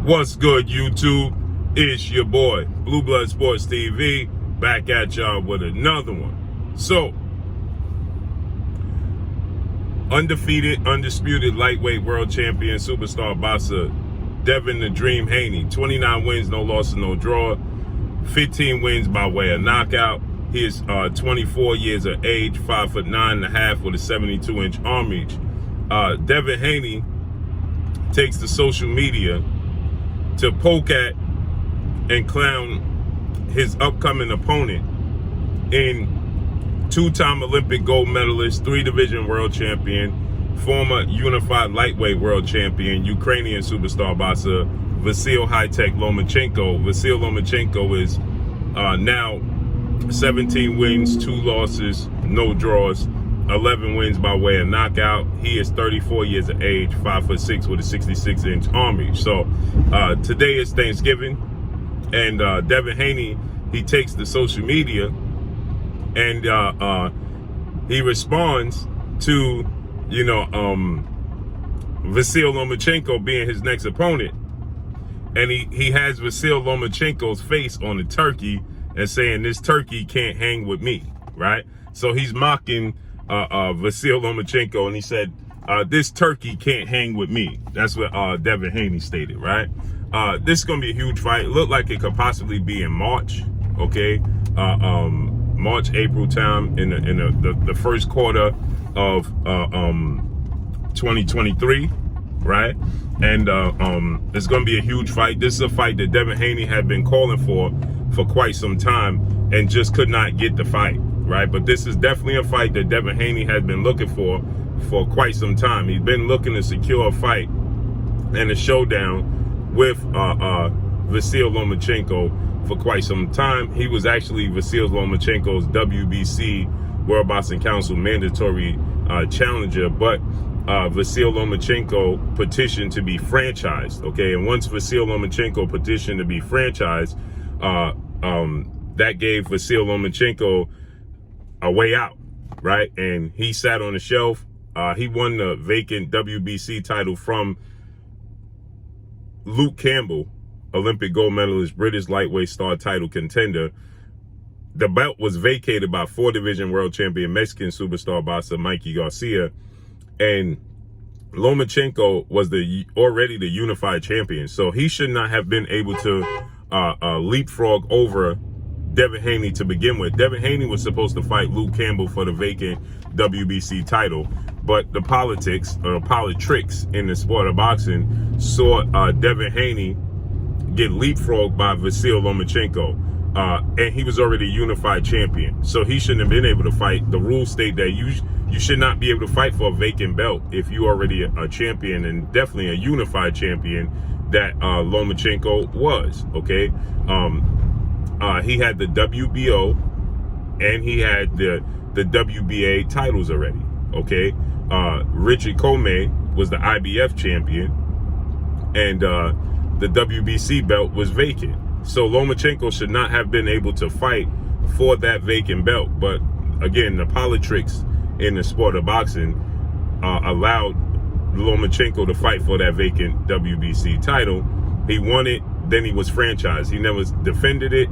What's good, YouTube? It's your boy, Blue Blood Sports TV, back at y'all with another one. So, undefeated, undisputed lightweight world champion, superstar boxer, Devin the Dream Haney. 29 wins, no loss, and no draw. 15 wins by way of knockout. He is 24 years of age, 5'9.5" with a 72-inch arm reach. Devin Haney takes to social media to poke at and clown his upcoming opponent in two-time Olympic gold medalist, three-division world champion, former unified lightweight world champion, Ukrainian superstar boxer, Vasily Lomachenko. Vasily Lomachenko is now 17 wins, 2 losses, no draws, 11 wins by way of knockout. He is 34 years of age, 5'6" with a 66-inch arm reach. So today is Thanksgiving, and Devin Haney, he takes to social media and he responds to, Vasily Lomachenko being his next opponent. And he has Vasily Lomachenko's face on the turkey and saying, "This turkey can't hang with me," right? So he's mocking Vasily Lomachenko, and he said, "This turkey can't hang with me." That's what Devin Haney stated, right? This is going to be a huge fight. It looked like it could possibly be in March, okay? March, April time in the first quarter of 2023, right? And it's going to be a huge fight. This is a fight that Devin Haney had been calling for quite some time and just could not get the fight, right? But this is definitely a fight that Devin Haney has been looking for quite some time. He's been looking to secure a fight and a showdown with Vasily Lomachenko for quite some time. He was actually Vasily Lomachenko's WBC, World Boxing Council, mandatory challenger, but Vasily Lomachenko petitioned to be franchised, okay? And once Vasily Lomachenko petitioned to be franchised, that gave Vasily Lomachenko a way out, right? And he sat on the shelf. He won the vacant WBC title from Luke Campbell, Olympic gold medalist, British lightweight star title contender. The belt was vacated by 4-division world champion, Mexican superstar boxer Mikey Garcia, and Lomachenko was already the unified champion. So he should not have been able to leapfrog over Devin Haney to begin with. Devin Haney was supposed to fight Luke Campbell for the vacant WBC title, but the politics in the sport of boxing saw Devin Haney get leapfrogged by Vasily Lomachenko, and he was already a unified champion, so he shouldn't have been able to fight. The rules state that you should not be able to fight for a vacant belt if you're already a champion, and definitely a unified champion that Lomachenko was, okay? He had the WBO and he had the WBA titles already, okay? Richard Comey was the IBF champion, and the WBC belt was vacant. So Lomachenko should not have been able to fight for that vacant belt. But again, the politics in the sport of boxing allowed Lomachenko to fight for that vacant WBC title. He won it, then he was franchised. He never defended it,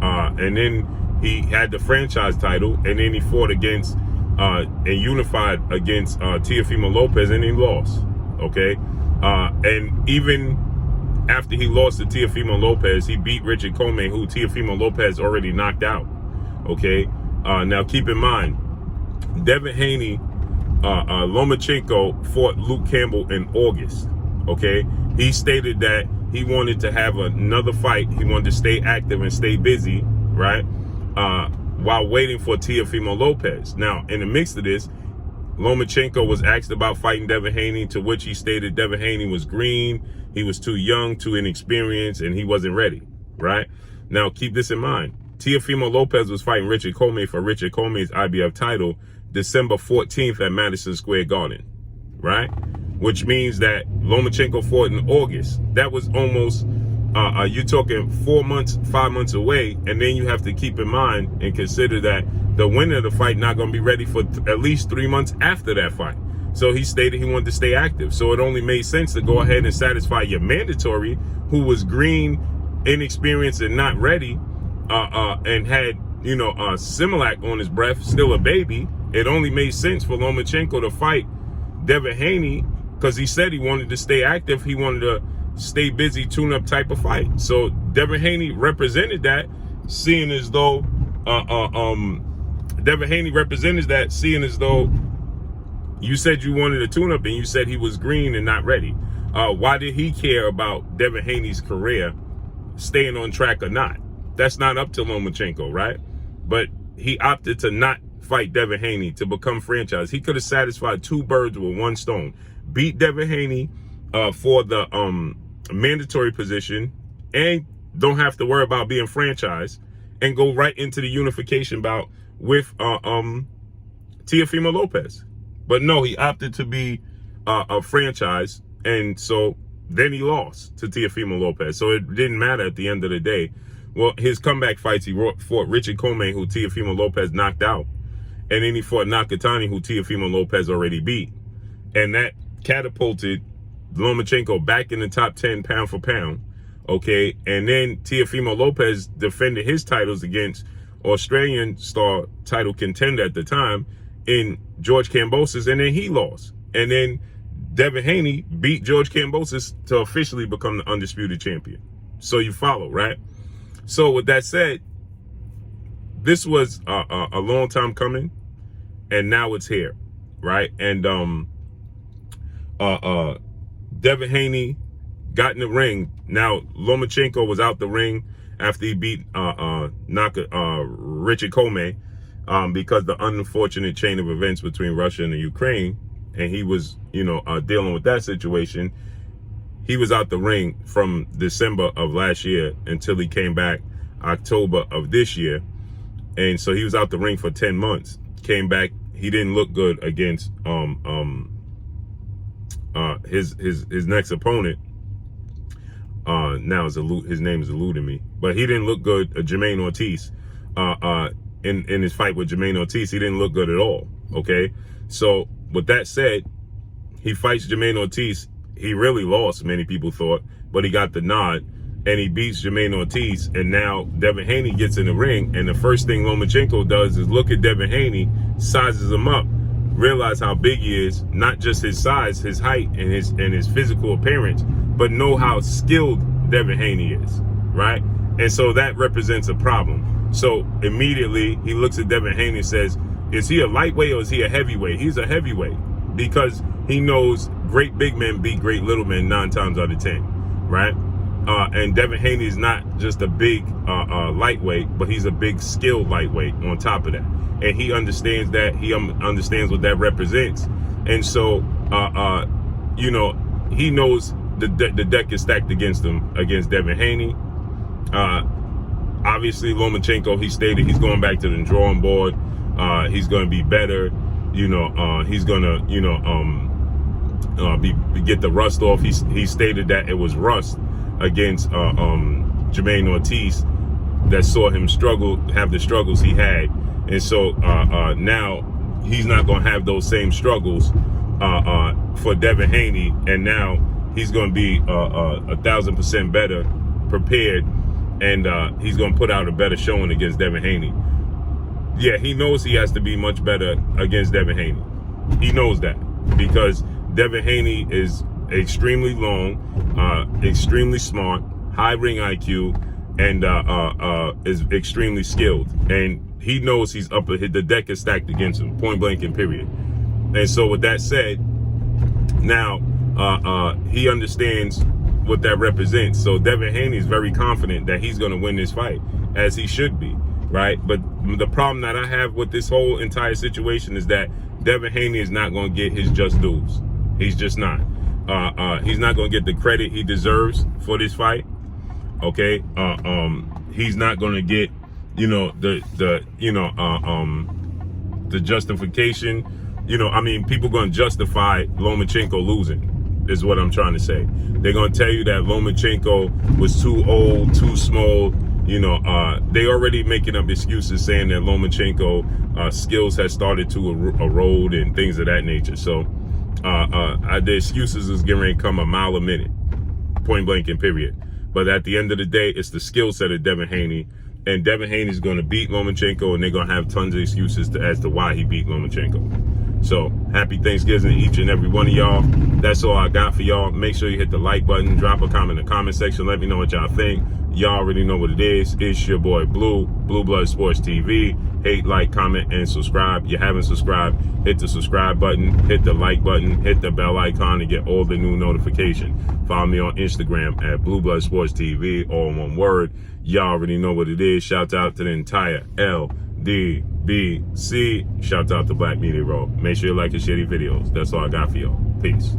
and then he had the franchise title, and then he fought against and unified against Teofimo Lopez, and he lost, okay? And even after he lost to Teofimo Lopez, he beat Richard Comey, who Teofimo Lopez already knocked out, okay? Now keep in mind, Devin Haney, Lomachenko fought Luke Campbell in August, okay? He stated that he wanted to have another fight. He wanted to stay active and stay busy, right? While waiting for Teofimo Lopez. Now, in the mix of this, Lomachenko was asked about fighting Devin Haney, to which he stated Devin Haney was green, he was too young, too inexperienced, and he wasn't ready, right? Now, keep this in mind. Teofimo Lopez was fighting Richard Comey for Richard Comey's IBF title December 14th at Madison Square Garden, right? Which means that Lomachenko fought in August. That was almost, you're talking 4 months, 5 months away, and then you have to keep in mind and consider that the winner of the fight not going to be ready for at least 3 months after that fight. So he stated he wanted to stay active. So it only made sense to go ahead and satisfy your mandatory, who was green, inexperienced, and not ready, and had, Similac on his breath, still a baby. It only made sense for Lomachenko to fight Devin Haney because he said he wanted to stay active. He wanted to stay busy, tune-up type of fight. So Devin Haney represented that, seeing as though you said you wanted a tune-up and you said he was green and not ready. Why did he care about Devin Haney's career staying on track or not? That's not up to Lomachenko, right? But he opted to not fight Devin Haney to become franchise. He could have satisfied two birds with one stone. Beat Devin Haney for the mandatory position and don't have to worry about being franchise, and go right into the unification bout with Teofimo Lopez. But no, he opted to be a franchise, and so then he lost to Teofimo Lopez. So it didn't matter at the end of the day. Well, his comeback fights, he fought Richard Comey, who Teofimo Lopez knocked out. And then he fought Nakatani, who Teofimo Lopez already beat. And that catapulted Lomachenko back in the top 10 pound for pound. Okay, and then Teofimo Lopez defended his titles against Australian star title contender at the time in George Kambosos, and then he lost. And then Devin Haney beat George Kambosos to officially become the undisputed champion. So you follow, right? So with that said, this was a long time coming, and now it's here, right? And Devin Haney got in the ring. Now Lomachenko was out the ring after he beat Richard Comey, because the unfortunate chain of events between Russia and the Ukraine, and he was, dealing with that situation. He was out the ring from December of last year until he came back October of this year. And so he was out the ring for 10 months. Came back. He didn't look good against his next opponent. Now his name is eluding me, but he didn't look good. Jermaine Ortiz. In his fight with Jermaine Ortiz, he didn't look good at all. Okay, so with that said, he fights Jermaine Ortiz. He really lost, many people thought, but he got the nod, and he beats Jermaine Ortiz. And now Devin Haney gets in the ring, and the first thing Lomachenko does is look at Devin Haney, sizes him up, realize how big he is, not just his size, his height, and his physical appearance, but know how skilled Devin Haney is, right? And so that represents a problem. So immediately he looks at Devin Haney and says, is he a lightweight or is he a heavyweight? He's a heavyweight, because he knows great big men beat great little men 9 times out of 10, right? And Devin Haney is not just a big lightweight, but he's a big skilled lightweight on top of that. And he understands that. He understands what that represents. And so, he knows the deck is stacked against him, against Devin Haney. Obviously, Lomachenko, he stated he's going back to the drawing board. He's going to be better. He's going to, get the rust off. He stated that it was rust against Jermaine Ortiz that saw him have the struggles he had. And so now he's not going to have those same struggles for Devin Haney. And now he's going to be 1,000% better prepared. And he's going to put out a better showing against Devin Haney. Yeah, he knows he has to be much better against Devin Haney. He knows that, because Devin Haney is extremely long, extremely smart, high ring IQ, and is extremely skilled. And he knows he's up. The deck is stacked against him, point blank and period. And so with that said, now he understands what that represents. So Devin Haney is very confident that he's going to win this fight, as he should be, right? But the problem that I have with this whole entire situation is that Devin Haney is not going to get his just dues. He's just not. He's not going to get the credit he deserves for this fight. Okay. He's not going to get, the justification. People going to justify Lomachenko losing, is what I'm trying to say. They're going to tell you that Lomachenko was too old, too small. They already making up excuses saying that Lomachenko skills has started to erode and things of that nature. So The excuses is getting ready to come a mile a minute, point blank and period. But at the end of the day, it's the skill set of Devin Haney. And Devin Haney's going to beat Lomachenko, and they're going to have tons of excuses as to why he beat Lomachenko. So, happy Thanksgiving to each and every one of y'all. That's all I got for y'all. Make sure you hit the like button. Drop a comment in the comment section. Let me know what y'all think. Y'all already know what it is. It's your boy Blue Blood Sports TV. Hate, like, comment, and subscribe. You haven't subscribed, hit the subscribe button, hit the like button, hit the bell icon to get all the new notifications. Follow me on Instagram at Blue Blood Sports TV, all in one word. Y'all already know what it is. Shout out to the entire LDBC. Shout out to Black Media Row. Make sure you like and share these videos. That's all I got for y'all. Peace.